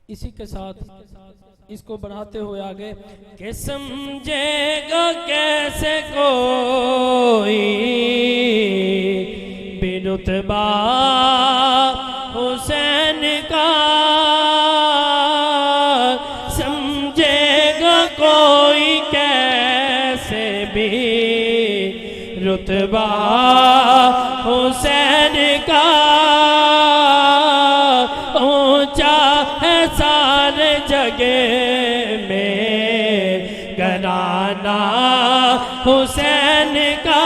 इसी के साथ इसको बढ़ाते हुए आगे के समझेगा कैसे कोई बेरुतबा हुसैन का, समझेगा कोई कैसे भी रुतबा हुसैन का, ऊंचा है सारे जगे में घराना हुसैन का,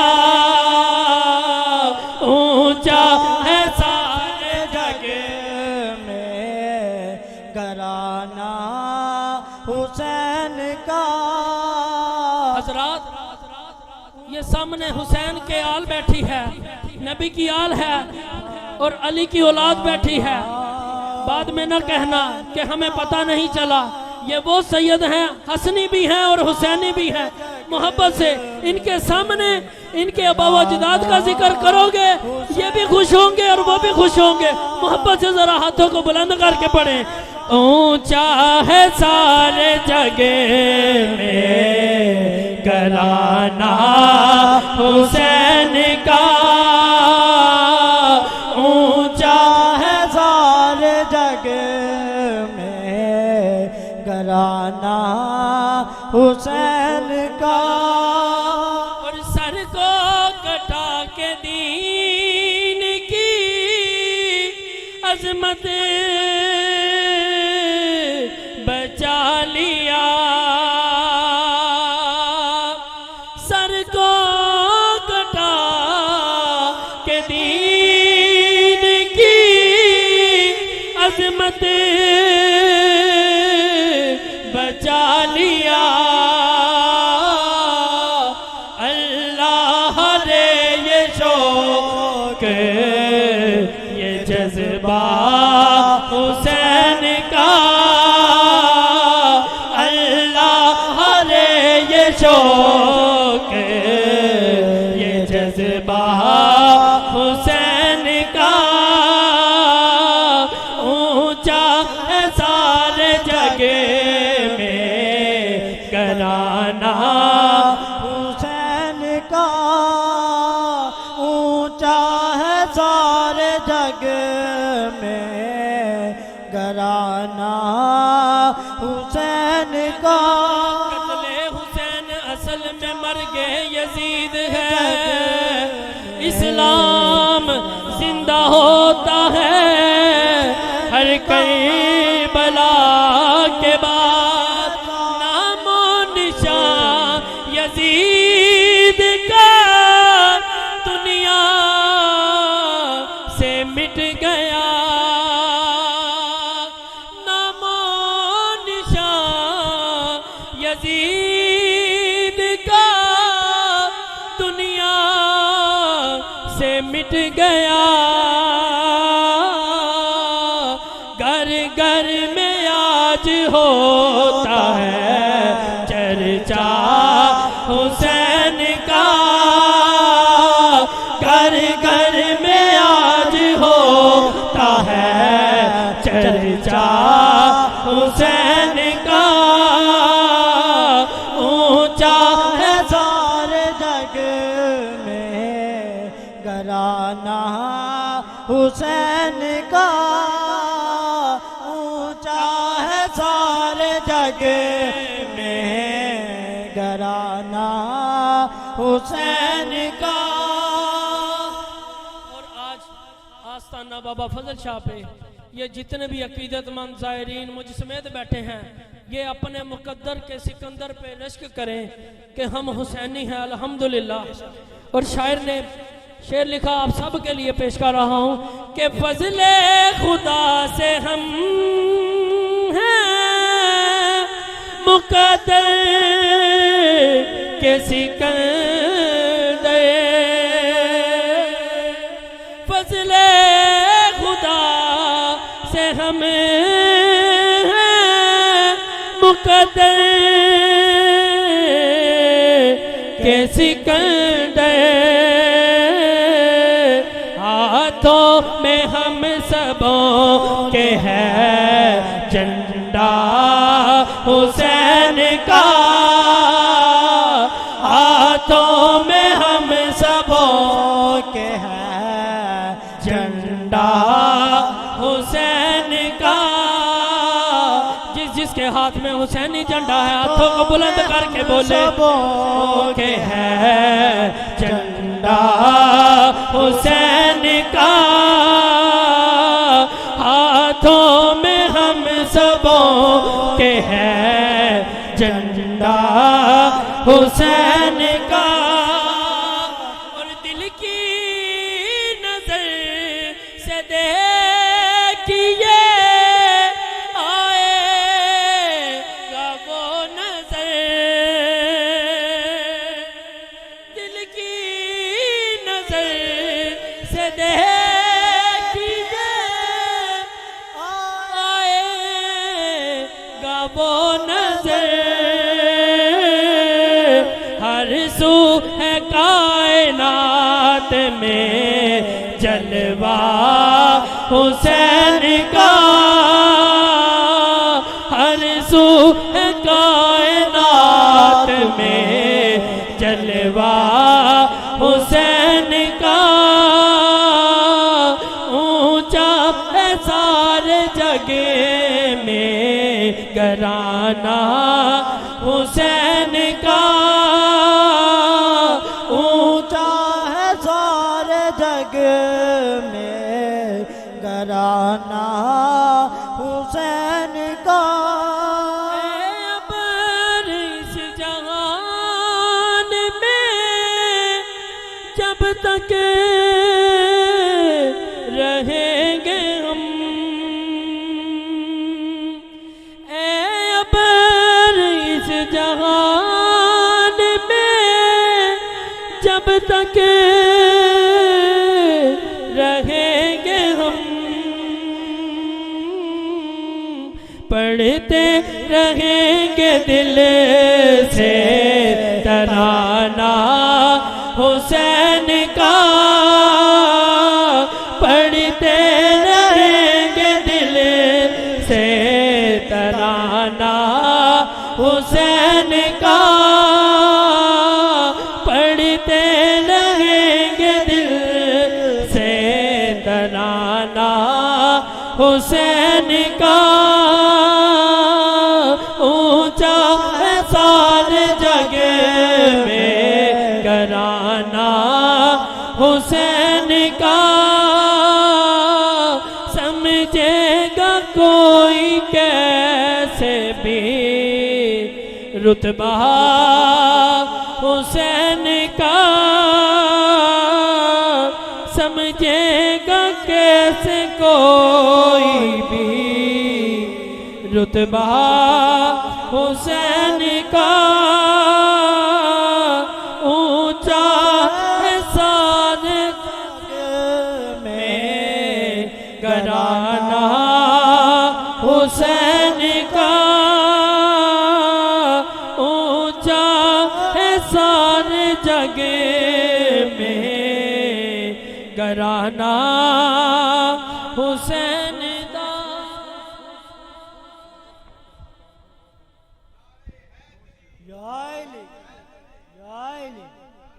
ऊंचा है सारे जगे में घराना हुसैन का। हजरात ये सामने हुसैन के आल बैठी है, नबी की आल है और अली की औलाद बैठी है। बाद में न कहना कि हमें पता नहीं चला, ये वो सैयद हैं, हसनी भी हैं और हुसैनी भी हैं। मोहब्बत से इनके सामने इनके अबाव अजदाद का जिक्र करोगे, ये भी खुश होंगे और वो भी खुश होंगे। मोहब्बत से जरा हाथों को बुलंद करके पढ़े। ऊंचा है सारे जगे में घराना हुसैन का, ऊंचा है सारे जगे में घराना हुसैन का। और सर को कटा के दीन की अजमत बचा लिया, सर को कटा के दीन की अजमत बचा लिया। अल्लाह रे ये शौक ये जज्बा हुसैन का, अल्लाह रे ये शौक ये जज्बा हुसैन का, ऊंचा है सारे जगे में घराना हुसैन का, ऊंचा है सारे जग में घराना हुसैन का। कत्ले हुसैन असल में मर्गे यजीद है, इस्लाम जिंदा होता है हर कई बला के बाद। नामो निशान यजीद का दुनिया से मिट गया, नामो निशान यजीद का दुनिया से मिट गया। घर घर में आज होता है चर्चा हुसैन का, घर घर में आज होता है चर्चा हुसैन का, ऊंचा है सारे जग में घराना हुसैन का, ऊंचा है सारे जग में घराना हुसैन का। और आज आस्ताना बाबा फजल शाह पे ये जितने भी अकीदतमंद ज़ायरीन मुझ समेत बैठे हैं, ये अपने मुकद्दर के सिकंदर पे रश्क करें कि हम हुसैनी हैं अल्हम्दुलिल्लाह। और शायर ने शेर लिखा, आप सब के लिए पेश कर रहा हूँ कि फजले खुदा से हम हैं मुकद्दर के सिकंदर, फजले खुदा से हम हैं मुकद्दर के सिकंदर, हाथों में हम सबों के है जन्नत झंडा हुसैन का, हाथों में हम सबों के है झंडा हुसैन का। जिसके हाथ में हुसैनी झंडा है, हाथों को बुलंद करके बोले सबों के है झंडा हुसैन का, हाथों में हम सबों के है झंडा हुसैन का। और दिल की नजर से देखिए आएगा वो नजर, दिल की नजर से देखिए आएगा वो नजर। हर सू है कायनात में जलवा हुसैन का, हर सू है कायनात में जलवा हुसैन का। ऊंचा है सारे जग में घराना हुसैन का, ऊंचा है सारे जग में घराना हुसैन का। अबर इस जहान में जब तक रहेंगे हम, अबर इस जहान में जब तक रहेंगे हम, पढ़ते रहेंगे दिल से तराना हुसैन का, पढ़ते रहेंगे दिल से तराना हुसैन का, पढ़ते रहेंगे दिल से तराना हुसैन का। ऊंचा है सारे जग में घराना हुसैन का, समझेगा कोई कैसे भी रुतबा हुसैन का, समझेगा कैसे कोई भी रुतबा हुसैन का। ऊंचा है सारे जग में घराना हुसैन का, ऊंचा है सारे जग में घराना हुसैन